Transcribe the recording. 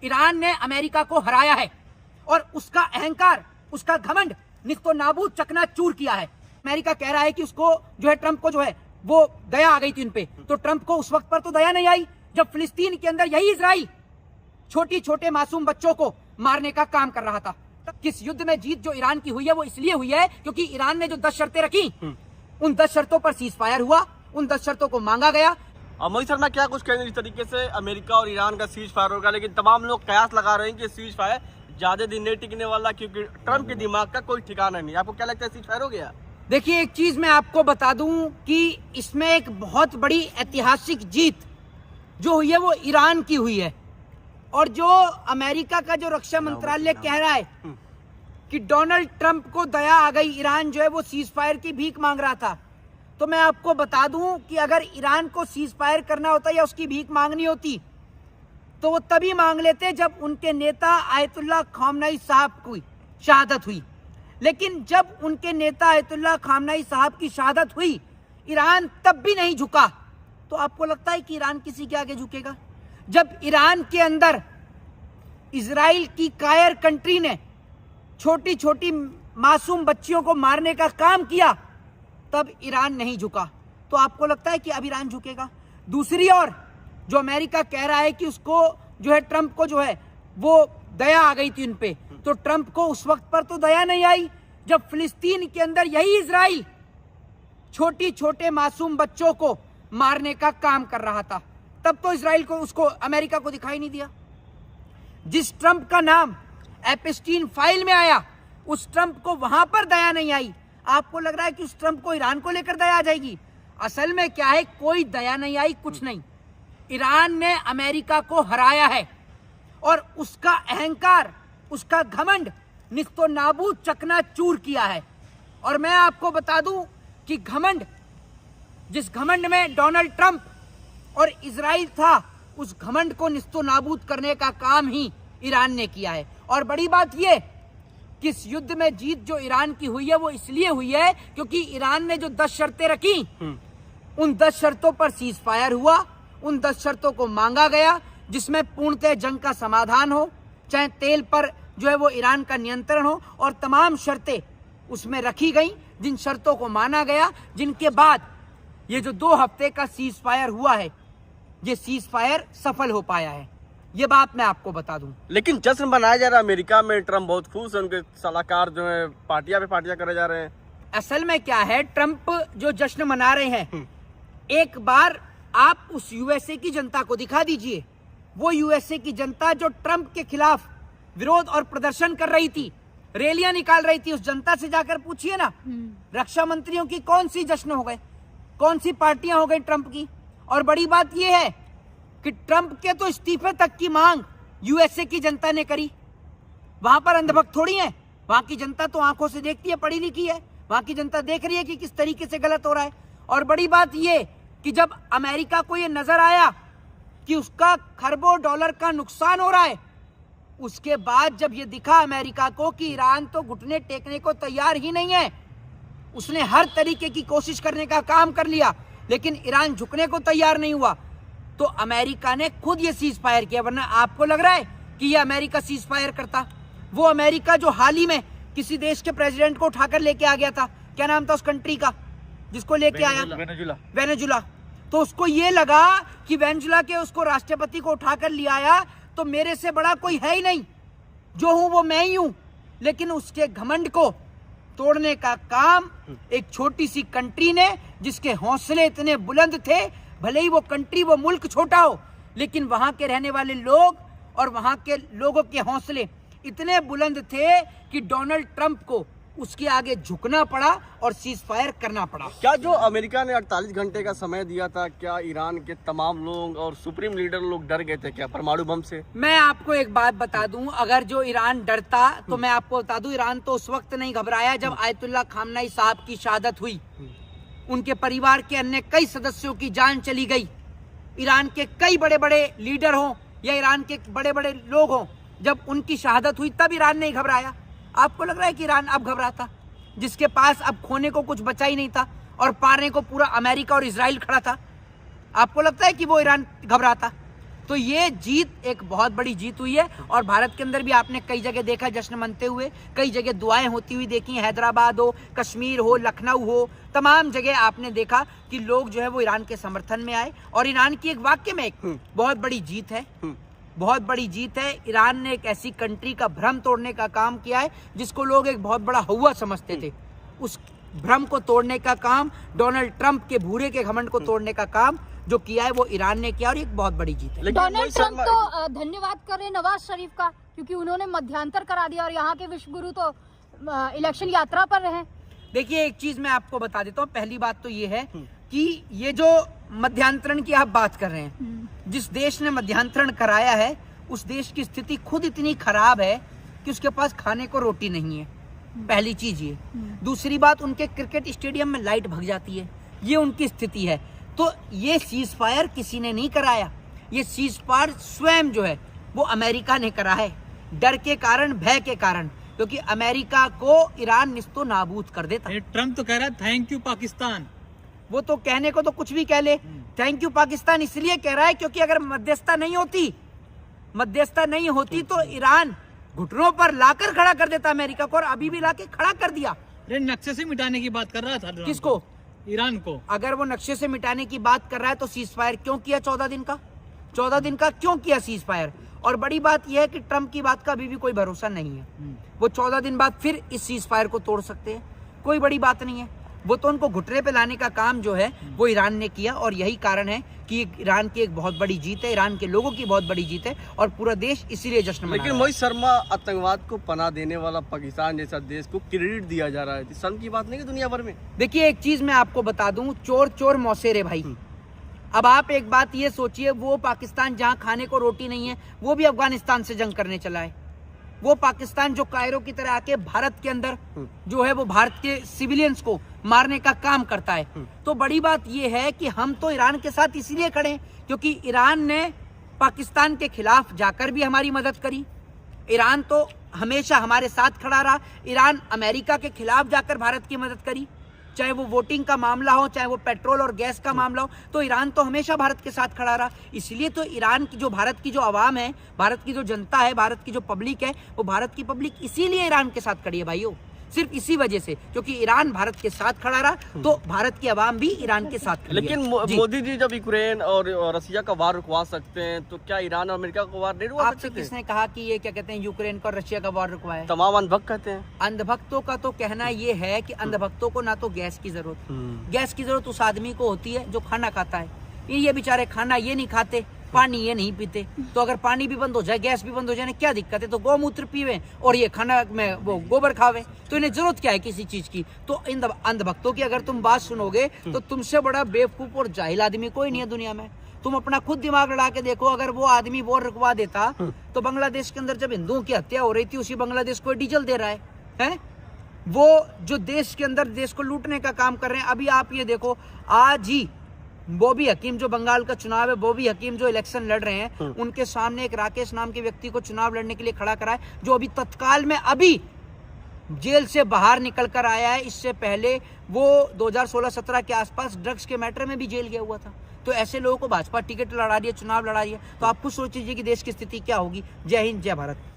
Iran ने America को हराया है और उसका अहंकार, उसका घमंड निस्तो नाबूद चकनाचूर किया है। अमेरिका कह रहा है कि उसको जो है, ट्रंप को जो है वो दया आ गई थी उन पे, तो ट्रंप को उस वक्त पर तो दया नहीं आई जब फिलिस्तीन के अंदर यही इजराइल छोटी छोटे मासूम बच्चों को मारने का काम कर रहा था। किस युद्ध में जीत जो ईरान की हुई है वो इसलिए हुई है क्योंकि ईरान ने जो 10 शर्तें रखी, उन 10 शर्तों पर सीज फायर हुआ, उन 10 शर्तों को मांगा गया। मोहित शर्मा क्या कुछ कहेंगे इस तरीके से अमेरिका और ईरान का सीज फायर होगा, लेकिन तमाम लोग कयास लगा रहे हैं कि सीज फायर ज्यादा दिन नहीं टिकने वाला क्योंकि ट्रंप के दिमाग का कोई ठिकाना नहीं। आपको क्या लगता है सीज फायर हो गया? देखिए, एक चीज मैं आपको बता दूं कि इसमें एक बहुत बड़ी ऐतिहासिक जीत जो हुई है वो ईरान की हुई है। और जो अमेरिका का जो रक्षा मंत्रालय कह रहा है कि डोनाल्ड ट्रंप को दया आ गई, ईरान जो है वो सीज फायर की भीख मांग रहा था, तो मैं आपको बता दूं कि अगर ईरान को सीज फायर करना होता या उसकी भीख मांगनी होती तो वो तभी मांग लेते जब उनके नेता आयतुल्लाह खामनेई साहब की शहादत हुई। लेकिन जब उनके नेता आयतुल्लाह खामनेई साहब की शहादत हुई, ईरान तब भी नहीं झुका। तो आपको लगता है कि ईरान किसी के आगे झुकेगा? जब ईरान के अंदर इजराइल की कायर कंट्री ने छोटी छोटी मासूम बच्चियों को मारने का काम किया, तब ईरान नहीं झुका। तो आपको लगता है कि अब ईरान झुकेगा? दूसरी ओर जो अमेरिका कह रहा है कि उसको जो है, ट्रंप को जो है वो दया आ गई थी उन पे, तो ट्रंप को उस वक्त पर तो दया नहीं आई जब फिलिस्तीन के अंदर यही इजराइल छोटी छोटे मासूम बच्चों को मारने का काम कर रहा था। तब तो इजराइल को, उसको, अमेरिका को दिखाई नहीं दिया। जिस ट्रंप का नाम एप्स्टीन फाइल में आया, उस ट्रंप को वहां पर दया नहीं आई। आपको लग रहा है कि उस ट्रंप को ईरान को लेकर दया आ जाएगी? असल में क्या है, कोई दया नहीं आई, कुछ नहीं। ईरान ने अमेरिका को हराया है और उसका अहंकार, उसका घमंड निस्तो नाबूद चकनाचूर किया है। और मैं आपको बता दूं कि घमंड, जिस घमंड में डोनाल्ड ट्रंप और इजराइल था, उस घमंड को निस्तो नाबूद करने का काम ही ईरान ने किया है। और बड़ी बात यह कि इस युद्ध में जीत जो ईरान की हुई है वो इसलिए हुई है क्योंकि ईरान ने जो 10 शर्तें रखी, उन 10 शर्तों पर सीज फायर हुआ, उन 10 शर्तों को मांगा गया, जिसमें पूर्णतः जंग का समाधान हो, चाहे तेल पर जो है वो ईरान का नियंत्रण हो, और तमाम शर्तें उसमें रखी गई, जिन शर्तों को माना गया, जिनके बाद ये जो 2 हफ्ते का सीज फायर हुआ है, ये सीज फायर सफल हो पाया है। ये बात मैं आपको बता दूं। लेकिन जश्न मनाया जा रहा है अमेरिका में, ट्रंप बहुत खुश है, उनके सलाहकार जो है पार्टियां पे पार्टियां करे जा रहे हैं। असल में क्या है, ट्रंप जो जश्न मना रहे हैं, एक बार आप उस यूएसए की जनता को दिखा दीजिए, वो यूएसए की जनता जो ट्रंप के खिलाफ विरोध और प्रदर्शन कर रही थी, रैलियां निकाल रही थी, उस जनता से जाकर पूछिए ना, रक्षा मंत्रियों की कौन सी जश्न हो गए, कौन सी पार्टियां हो गई ट्रंप की। और बड़ी बात यह है कि ट्रंप के तो इस्तीफे तक की मांग यूएसए की जनता ने करी। वहां पर अंधभक्त थोड़ी है, वहां की जनता तो आंखों से देखती है, पढ़ी लिखी है, वहां की जनता देख रही है कि किस तरीके से गलत हो रहा है। और बड़ी बात यह कि जब अमेरिका को यह नजर आया कि उसका खरबों डॉलर का नुकसान हो रहा है, उसके बाद जब यह दिखा अमेरिका को कि ईरान तो घुटने टेकने को तैयार ही नहीं है, उसने हर तरीके की कोशिश करने का काम कर लिया, लेकिन ईरान झुकने को तैयार नहीं हुआ, तो अमेरिका ने खुद ये सीज फायर किया। वरना आपको लग रहा है कि ये अमेरिका सीज फायर करता? वो अमेरिका जो हाल ही में किसी देश के प्रेसिडेंट को उठाकर लेके आ गया था, क्या नाम था उस कंट्री का जिसको लेके आया? वेनेजुला। तो उसको ये लगा कि वेनेजुला के उसको राष्ट्रपति को उठाकर ले आया तो मेरे से बड़ा कोई है ही नहीं, जो हूं वो मैं ही हूं। लेकिन उसके घमंड को तोड़ने का काम एक छोटी सी कंट्री ने, जिसके हौसले इतने बुलंद थे, भले ही वो कंट्री, वो मुल्क छोटा हो, लेकिन वहां के रहने वाले लोग और वहां के लोगों के हौसले इतने बुलंद थे कि डोनाल्ड ट्रंप को उसके आगे झुकना पड़ा और सीज फायर करना पड़ा। क्या जो अमेरिका ने 48 घंटे का समय दिया था, क्या ईरान के तमाम लोग और सुप्रीम लीडर लोग डर गए थे क्या परमाणु बम से? मैं आपको एक बात बता दूं, अगर जो ईरान डरता तो मैं आपको बता दूं, ईरान तो उस वक्त नहीं घबराया जब आयतुल्लाह खामनेई साहब की शहादत हुई, उनके परिवार के अन्य कई सदस्यों की जान चली गई, ईरान के कई बड़े बड़े लीडर हों या ईरान के बड़े बड़े लोग हों, जब उनकी शहादत हुई तब ईरान नहीं घबराया। आपको लग रहा है कि ईरान अब घबराता, जिसके पास अब खोने को कुछ बचा ही नहीं था और पाने को पूरा अमेरिका और इजराइल खड़ा था? आपको लगता है कि वो ईरान घबराता? तो ये जीत एक बहुत बड़ी जीत हुई है और भारत के अंदर भी आपने कई जगह देखा जश्न मनते हुए, कई जगह दुआएं होती हुई देखी, हैदराबाद हो, कश्मीर हो, लखनऊ हो, तमाम जगह आपने देखा कि लोग जो है वो ईरान के समर्थन में आए। और ईरान की एक वाकई में एक बहुत बड़ी जीत है, बहुत बड़ी जीत है। ईरान ने एक ऐसी कंट्री का भ्रम तोड़ने का काम किया है जिसको लोग एक बहुत बड़ा हौवा समझते थे। उस भ्रम को तोड़ने का काम, डोनाल्ड ट्रंप के भूरे के घमंड को तोड़ने का काम जो किया है वो ईरान ने किया और एक बहुत बड़ी जीत है। डोनाल्ड ट्रंप तो धन्यवाद कर रहे नवाज शरीफ का, क्योंकि उन्होंने मध्यांतर करा दिया और यहाँ के विश्व गुरु तो इलेक्शन यात्रा पर रहे। देखिए एक चीज मैं आपको बता देता हूँ, पहली बात तो ये है कि ये जो मध्यांतरण की आप बात कर रहे हैं, जिस देश ने मध्यांतरण कराया है उस देश की स्थिति खुद इतनी खराब है कि उसके पास खाने को रोटी नहीं है, पहली चीज ये। दूसरी बात, उनके क्रिकेट स्टेडियम में लाइट भग जाती है, ये उनकी स्थिति है। तो ये सीज फायर किसी ने नहीं कराया, ये सीज फायर स्वयं जो है वो अमेरिका ने करा है, डर के कारण, भय के कारण, क्योंकि अमेरिका को ईरान निस्तो नाबूद कर देता। ट्रम्प तो कह रहा है थैंक यू पाकिस्तान। वो तो कहने को तो कुछ भी कह ले, थैंक यू पाकिस्तान इसलिए कह रहा है क्योंकि अगर मध्यस्थता नहीं होती तो ईरान घुटनों पर लाकर खड़ा कर देता अमेरिका को, और अभी भी लाके खड़ा कर दिया। अरे नक्शे से मिटाने की बात कर रहा था ट्रम्प। किसको? ईरान को। अगर वो नक्शे से मिटाने की बात कर रहा है तो सीज फायर क्यों किया 14 दिन का? 14 दिन का क्यों किया सीज फायर? और बड़ी बात यह है कि ट्रंप की बात का अभी भी कोई भरोसा नहीं है, वो 14 दिन बाद फिर इस सीज फायर को तोड़ सकते हैं, कोई बड़ी बात नहीं है। वो तो उनको घुटने पे लाने का काम जो है वो ईरान ने किया, और यही कारण है कि ईरान की एक बहुत बड़ी जीत है, ईरान के लोगों की बहुत बड़ी जीत है, और पूरा देश इसीलिए जश्न मना रहा है। लेकिन मोहित शर्मा, आतंकवाद को पनाह देने वाला पाकिस्तान जैसा देश को क्रेडिट दिया जा रहा है, शर्म की बात नहीं है दुनिया भर में। देखिए एक चीज मैं आपको बता दूं, चोर चोर मौसेरे भाई। अब आप एक बात ये सोचिए, वो पाकिस्तान जहां खाने को रोटी नहीं है वो भी अफगानिस्तान से जंग करने चला है। वो पाकिस्तान जो कायरो की तरह आके भारत के अंदर जो है वो भारत के सिविलियंस को मारने का काम करता है। तो बड़ी बात ये है कि हम तो ईरान के साथ इसीलिए खड़े हैं क्योंकि ईरान ने पाकिस्तान के खिलाफ जाकर भी हमारी मदद करी। ईरान तो हमेशा हमारे साथ खड़ा रहा। ईरान अमेरिका के खिलाफ जाकर भारत की मदद करी, चाहे वो वोटिंग का मामला हो, चाहे वो पेट्रोल और गैस का मामला हो, तो ईरान तो हमेशा भारत के साथ खड़ा रहा। इसलिए तो ईरान की जो भारत की जो आवाम है, भारत की जो जनता है, भारत की जो पब्लिक है, वो भारत की पब्लिक इसीलिए ईरान के साथ खड़ी है भाइयों, सिर्फ इसी वजह से, क्योंकि ईरान भारत के साथ खड़ा रहा तो भारत की आवाम भी ईरान के साथ खड़ी है। लेकिन मोदी जी जब यूक्रेन और रसिया का वार रुकवा सकते हैं तो क्या ईरान और अमेरिका का वार नहीं रुकवा सकते? आपसे किसने कहा कि ये क्या कहते हैं यूक्रेन का और रशिया का वार रुकवाए? तमाम अंधभक्त कहते हैं। अंधभक्तों का तो कहना ये है कि अंधभक्तों को ना तो गैस की जरूरत, गैस की जरूरत उस आदमी को होती है जो खाना खाता है। ये बेचारे खाना ये नहीं खाते, पानी ये नहीं पीते, तो अगर पानी भी बंद हो जाए, गैस भी बंद हो जाए, क्या दिक्कत है? तो गौमूत्र पीवे और ये खाना में वो गोबर खावे, तो इन्हें जरूरत क्या है किसी चीज की? तो इन अंधभक्तों की अगर तुम बात सुनोगे तो तुमसे बड़ा बेवकूफ और जाहिल आदमी कोई नहीं है दुनिया में। तुम अपना खुद दिमाग लड़ा के देखो, अगर वो आदमी वोट रुकवा देता तो बांग्लादेश के अंदर जब हिंदुओं की हत्या हो रही थी, उसी बांग्लादेश को डीजल दे रहा है? वो जो देश के अंदर देश को लूटने का काम कर रहे हैं। अभी आप ये देखो, आज ही बॉबी हकीम जो बंगाल का चुनाव है, बॉबी हकीम जो इलेक्शन लड़ रहे हैं, उनके सामने एक राकेश नाम के व्यक्ति को चुनाव लड़ने के लिए खड़ा करा है, जो अभी तत्काल में अभी जेल से बाहर निकल कर आया है। इससे पहले वो 2016-17 के आसपास ड्रग्स के मैटर में भी जेल गया हुआ था। तो ऐसे लोगों को भाजपा टिकट लड़ा रही है, चुनाव लड़ा रही है, तो आप खुद सोच लीजिए कि देश की स्थिति क्या होगी। जय हिंद, जय भारत।